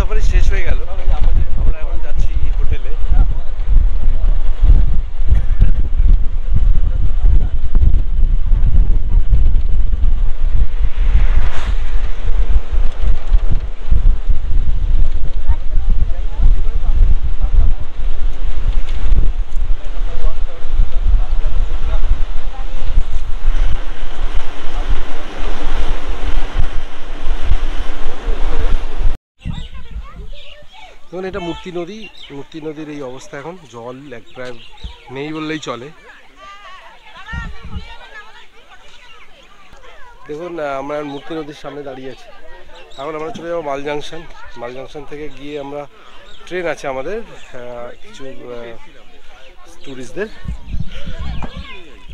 Safari শেষ হয়ে গেল, আমরা এখন যাচ্ছি হোটেলে। দেখুন এটা মূর্তি নদী, মূর্তি নদীর এই অবস্থা, এখন জল এক প্রায় নেই বললেই চলে। দেখুন আমরা মূর্তি নদীর সামনে দাঁড়িয়ে আছি। এখন আমরা চলে যাবো মাল জাংশন। মাল জাংশন থেকে গিয়ে আমরা ট্রেন আছে আমাদের কিছু ট্যুরিস্টদের,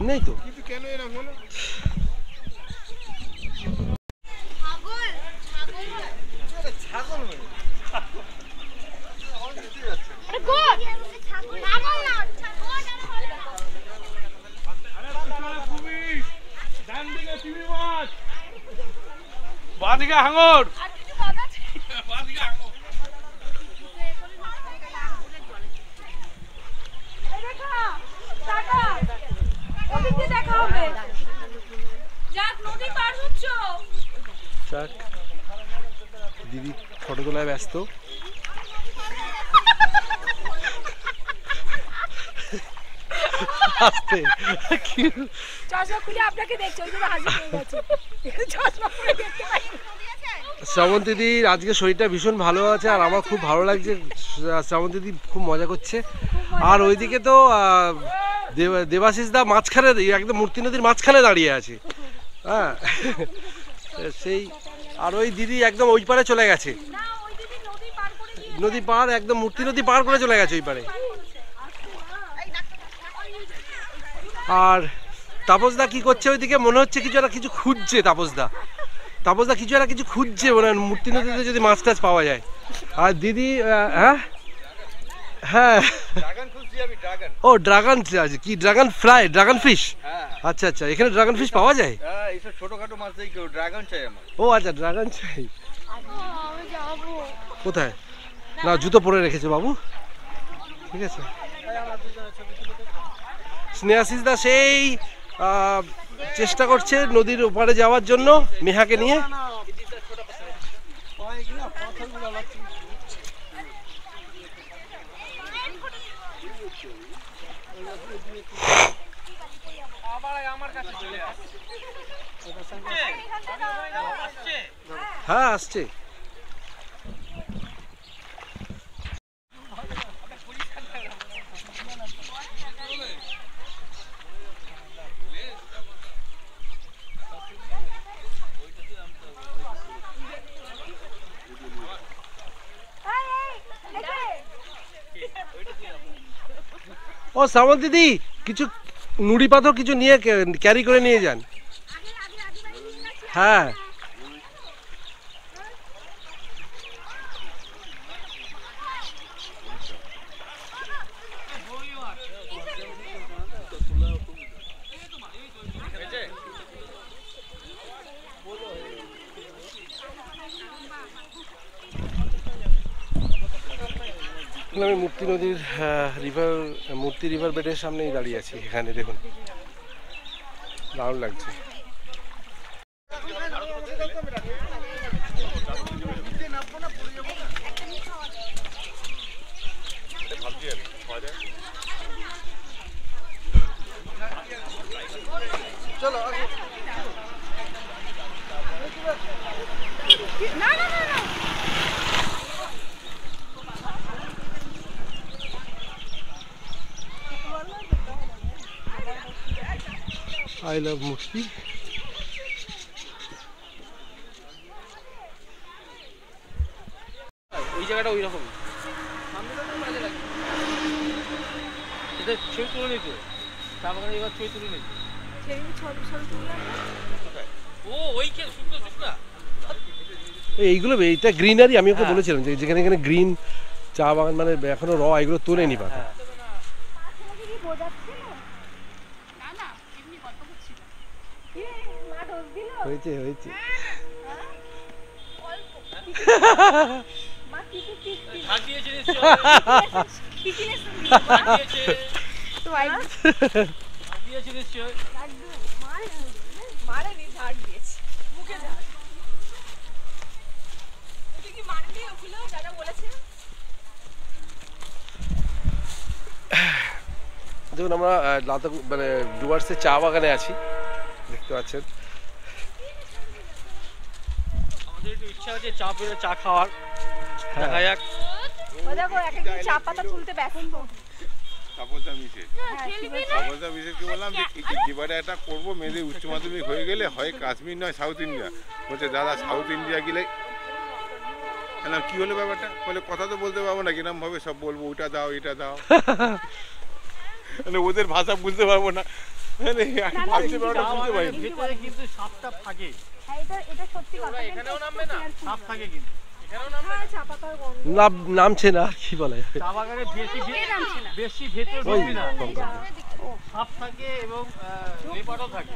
নেই তো কেন এরকম হলো। বাদিকা হাঙর দিদি ফটো তোলায় ব্যস্ত। শ্রাবন্তীদি আজকে শরীরটা ভীষণ ভালো আছে আর আমার খুব ভালো লাগছে। শ্রাবন্তীদি খুব মজা করছে। আর ওইদিকে তো দেবাশিস দা মাঝখানে, একদম মূর্তি নদীর মাঝখানে দাঁড়িয়ে আছে। হ্যাঁ সেই, আর ওই দিদি একদম ওই পারে চলে গেছে, নদী পার, একদম মূর্তি নদী পার করে চলে গেছে ওই পারে। আর তাপসদা কি করছে ওইদিকে, মনে হচ্ছে কিছু একটা কিছু খুঁজছে। তাপসদা কিছু একটা কিছু খুঁজছে, মনে হয় মূর্তি নদীতে যদি মাছ টাছ পাওয়া যায়। আর দিদি হ্যাঁ হ্যাঁ ও ড্রাগন আছে কি, ড্রাগন ফ্রাই, ড্রাগন ফিশ। আচ্ছা আচ্ছা, এখানে ড্রাগন ফিশ পাওয়া যায়? ছোটখাটো মাছ ড্রাগন চাই আমার। ও আচ্ছা ড্রাগন চাই। কোথায়? না জুতো পরে রেখেছে বাবু, ঠিক আছে। স্নেহাশিস দা সেই চেষ্টা করছে নদীর ওপারে যাওয়ার জন্য মেহাকে নিয়ে। হ্যাঁ আসছে। ও শ্রাবণ দিদি কিছু নুড়ি পাথর কিছু নিয়ে ক্যারি করে নিয়ে যান। হ্যাঁ আমি মূর্তি নদীর মূর্তি রিভার বেডের সামনেই দাঁড়িয়ে আছি। এখানে দেখুন দারুণ লাগছে। চলো I love মূর্তি। ওই জায়গাটা ওই রকম ছবি তুলে নিত, তারপরে এবার ছবি তুলে নিত। এইগুলো এইটা গ্রিনারি, আমি ওকে বলেছিলাম যে যেখানে এখানে গ্রিন চা বাগান, মানে এখনো র এগুলো তোলেনি পাতা। হয়েছে হয়েছে। ঝাড় দিয়েছে নিশ্চয় কি কিনেছ তুমি? ঝাড় দিয়েছে তো আই ঝাড় দিয়েছে নিশ্চয় মারেনি, ঝাড় দিয়েছে মুখে ঝাড়। তুই কি মারলি ওগুলো যারা বলেছে? দেখুন আমরা লাদাখ মানে ডুয়ার্সের চা বাগানে আছি, দেখতে পাচ্ছেন। আমাদের একটু ইচ্ছা আছে চা পেরে চা খাওয়ার, দেখা যাক। ও দেখো এক একদিন চা পাতা তুলতে ব্যস্ত। তাপসদা মিশে খেলবি না? তাপসদা মিশেকে বললাম যে এবারে একটা করবো, মেয়েদের উচ্চ মাধ্যমিক হয়ে গেলে হয় কাশ্মীর নয় সাউথ ইন্ডিয়া। বলছে দাদা সাউথ ইন্ডিয়া গেলে কি হলো ব্যাপারটা, বলে কথা তো বলতে পারবো না, কিরম ভাবে সব বলবো, ওটা দাও এটা দাও, মানে ওদের ভাষা বুঝতে পারবো না, মানে আমি ভাবছি ব্যাপারটা বুঝতে পারিনি। ভিতরে কিন্তু সাপটা থাকে, হ্যাঁ, এটা সত্যি কথা। এখানেও নামবে না, সাপ থাকে কিন্তু এখানেও নামবে হ্যাঁ, চা পাতার গন্ধ। নামছে না, আর কি বলে, চা বাগানে বেশি নামছে না। বেশি ভেতরে ওই ঢুকবি না, কঙ্কর। সাপ থাকে এবং লেপারও থাকে।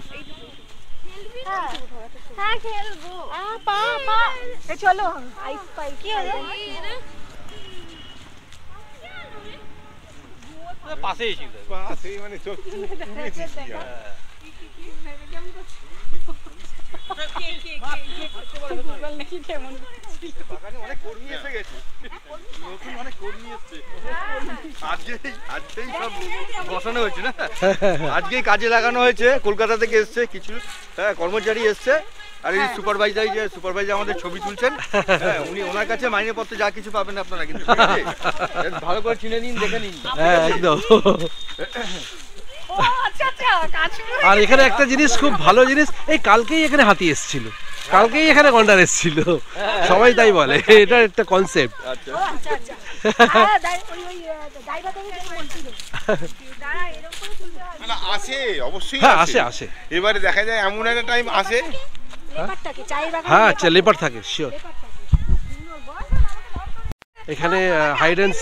হ্যাঁ খেলবো। পা পা এ চলো আইস পাই। কি হলো? পাশেই ছিল। সেই মানে চোখ তুলেছি কি আর। গুগল নাকি কেমন বাগানে অনেক কর্মী এসে গেছে, নতুন অনেক কর্মী এসছে, আজকেই সব বসানো হয়েছে না, আজকেই কাজে লাগানো হয়েছে। কলকাতা থেকে এসছে কিছু কর্মচারী এসছে, আর এই সুপারভাইজার আমাদের ছবি তুলছেন, উনি ওনার কাছে মাইনেপত্র যা কিছু পাবেন আপনারা, কিন্তু ঠিক আছে? ভালো করে চিনে নিন, দেখে নিন। হ্যাঁ একদম। ও আচ্ছা আচ্ছা কাজ শুরু হয়ে আর এখানে একটা জিনিস, খুব ভালো জিনিস, এই কালকেই এখানে হাতি এসেছিল, কালকেই এখানে গন্ডার এসেছিল, সবাই তাই বলে, এটা একটা কনসেপ্ট। আচ্ছা ও আচ্ছা আচ্ছা ওই ড্রাইভার থেকে যেই বলছিল দাঁড়া এরকম করে তুলতে হয়। মানে আসে, অবশ্যই হ্যাঁ আসে। আসে আসে, এবারে দেখা যায় এমন একটা টাইম আসে, লেপারটাকে চায়ের বাগানে হ্যাঁ লেপার থাকে শিওর। লেপারটাকে এখানে হাইড অ্যান্ড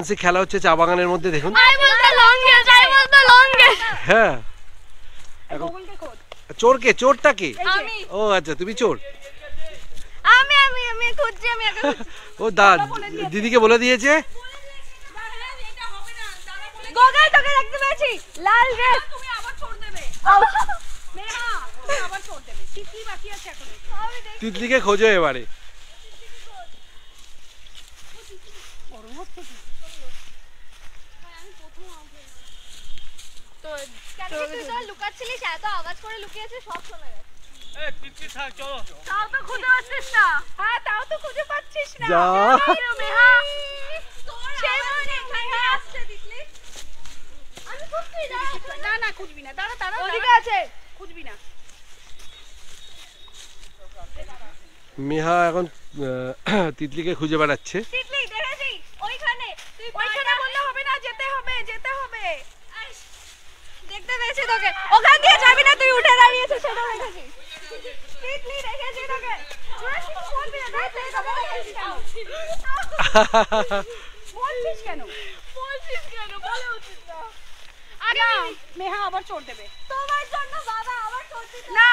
সিক খেলা হচ্ছে চা বাগানের মধ্যে, দেখুন। হ্যাঁ গুগলকে খোঁজ। চোরকে, চোরটা কে? আমি ও আচ্ছা, তুমি চোর। আমি আমি আমি খুঁজছি, আমি আগে ও দিদিকে বলে দিয়েছে। গুগল তোকে দেখতে পেয়েছি, লাল ড্রেস। তুমি আবার ছোড় দেবে মেহা, তুমি আবার ছোড় দেবে। কি বাকি আছে এখন? তিতলিকে খোঁজো এবারে। লুকাচ্ছিলিস, এত আওয়াজ করে লুকিয়েছিস, সব শোনা গেছে। এই টিটকি থাক, চলো। তাও তো খুঁজে পাচ্ছিস না। হ্যাঁ তাও তো খুঁজে পাচ্ছিস না। যা। মেহা সেই মনে এখানে আসছে দেখলি? আমি খুঁজছি, দাঁড়া। না না খুঁজবি না, দাঁড়া দাঁড়া ওদিকে আছে। খুঁজবি না। মেহা এখন তিতলিকে খুঁজে বেড়াচ্ছে। তিতলি দেখেছি ওইখানে, তুই ওইখানে বললে হবে না, যেতে হবে যেতে হবে। দেখতে পেয়েছি তোকে, ওখান দিয়ে যাবি না, তুই উঠে দাঁড়িয়েছিস, সেটা দেখেছি। তিতলি দেখেছি তোকে। তোরা কিছু বলবি না, দেখ তুই তোকে দেখেছি কেন? বলছিস কেন? বলছিস কেন? বলা উচিত না। না মেহা আবার চোর দেবে। তোমার জন্য বাবা আবার করছিস না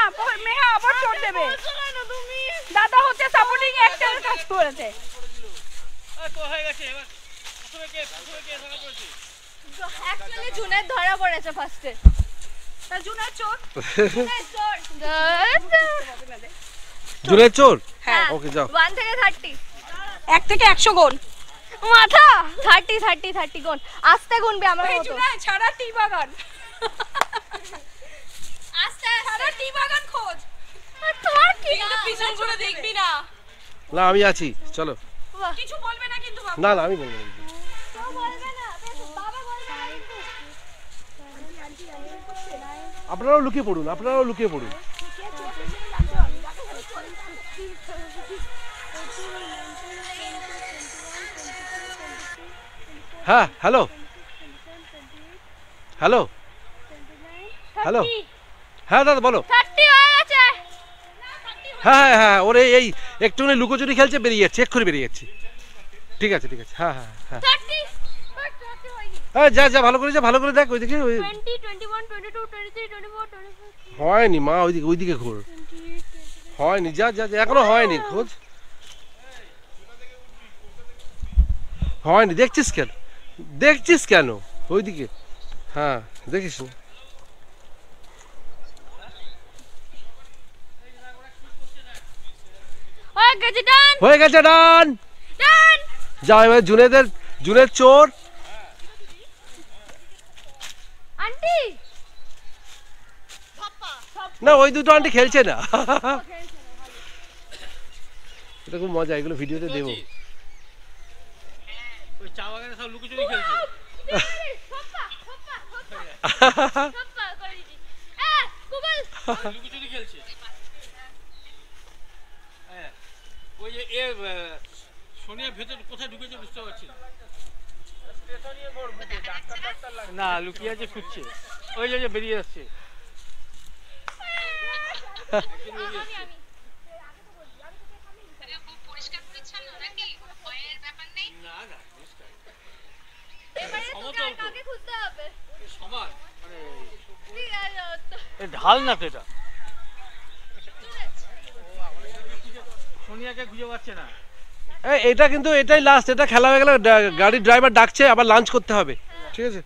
মেহা আবার চোর দেবে। কেন তুমি? দাদা হচ্ছে সাপোর্টিং অ্যাক্টরের কাজ করেছে। তো হয়ে গেছে, এবার পুকুরে কে ধরা পড়েছে? অ্যাকচুয়ালি জুনের ধরা পড়েছে ফার্স্টে। তা জুনের চোর। জুনের চোর। জুনের চোর। হ্যাঁ ওকে যাও। 1 থেকে 30। 1 থেকে 100 গুণ। মাথা 30 গুণ। আস্তে গুনবে আমার এই মতো। জুনাই ছাড়া টি বাগান। আস্তে ছাড়া টি বাগান খোঁজ। তোমার কি কিন্তু পিছন ঘুরে দেখবি না। না আমি আছি, চলো। কিছু বলবে না কিন্তু বাবা। না না আমি বলবো না। কেউ বলবে না, বাবা বলবে না কিন্তু। আপনারাও লুকিয়ে পড়ুন, আপনারাও লুকিয়ে পড়ুন। হ্যাঁ হ্যালো হ্যালো হ্যালো, হ্যাঁ দাদা বলো। 30 হয়ে গেছে। হ্যাঁ হ্যাঁ হ্যাঁ, ওরে এই একটুখানি লুকোচুরি খেলছে, বেরিয়ে যাচ্ছে, এক্ষুনি বেরিয়ে যাচ্ছে। ঠিক আছে ঠিক আছে, হ্যাঁ হ্যাঁ হ্যাঁ 30 বাট 30 হয়নি। হ্যাঁ যা যা, ভালো করে যা, ভালো করে দেখ ওইদিকে। 20 21 22 23 24 25। হয়নি মা, ওইদিকে ঘোর। হয়নি, যা যা যা, এখনো হয়নি, খোঁজ। হয়নি, দেখছিস কেন, দেখছিস কেন ওইদিকে? হ্যাঁ দেখিস না। হয়ে গেছে ডান হয়ে গেছে ডান। ডান যা এবার জুনের চোর। আন্টি না ওই দুটো আন্টি খেলছে না। এটা খুব মজা, এগুলো ভিডিওতে দেবো। ওই চা বাগানে সব লুকোচুরি খেলছে। সপ্পা করে দিছি কুবল লুকোচুরি খেলছে। হ্যাঁ ওই যে সোনিয়া ভেতর কোথায় ঢুকেছে বুঝতে পারছি না। না লুকিয়ে আছে, খুঁজছে। ওই যে বেরিয়ে আসছে। না না সমতল তো। কাকে খুঁজতে হবে সমান মানে ঠিক আছে ঢাল না তো এটা। সোনিয়াকে খুঁজে পাচ্ছে না। এটা কিন্তু এটাই লাস্ট, এটা খেলা হয়ে গেলে গাড়ির ড্রাইভার ডাকছে, আবার লাঞ্চ করতে হবে, ঠিক আছে?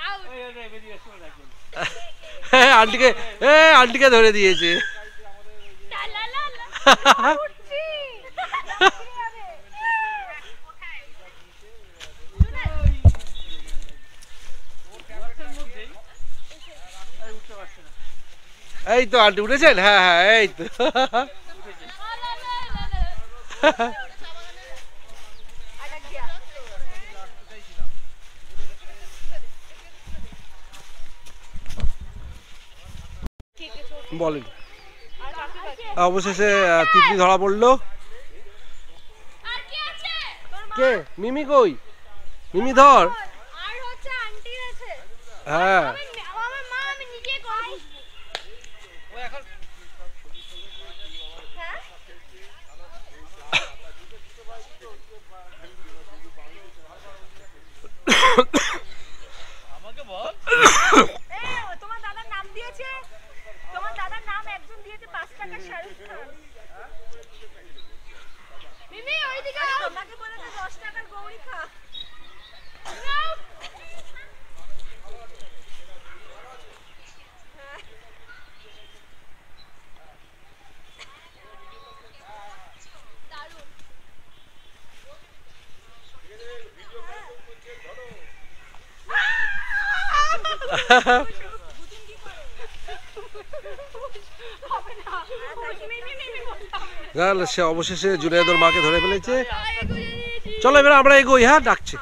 আউট বেরিয়ে আসছে একজন। হ্যাঁ আন্টিকে ধরে দিয়েছে। লা লা লা উঠছি উঠতে পারছে না। এই তো আন্টি উঠেছেন, হ্যাঁ হ্যাঁ এই তো। আটক গিয়া বলেন। আর কাকে বাকি অবশেষে তিতলি ধরা পড়লো। আর কি আছে কে? মিমি কই? মিমি ধর। আর হচ্ছে আন্টি আছে হ্যাঁ আমার মা আমি নিজে করব ও এখন হ্যাঁ আমাকে বল। তোমার দাদার নাম দিয়েছে, তোমার দাদার নাম একজন দিয়েছে 5 টাকার শাহরুখ খান। মিমি ওইদিকে তোমাকে বলেছে 10 টাকার গৌরী খা। সে অবশেষে জুনায়েদর মাকে ধরে ফেলেছে। চলো এবার আমরা এগোই, হ্যাঁ ডাকছে।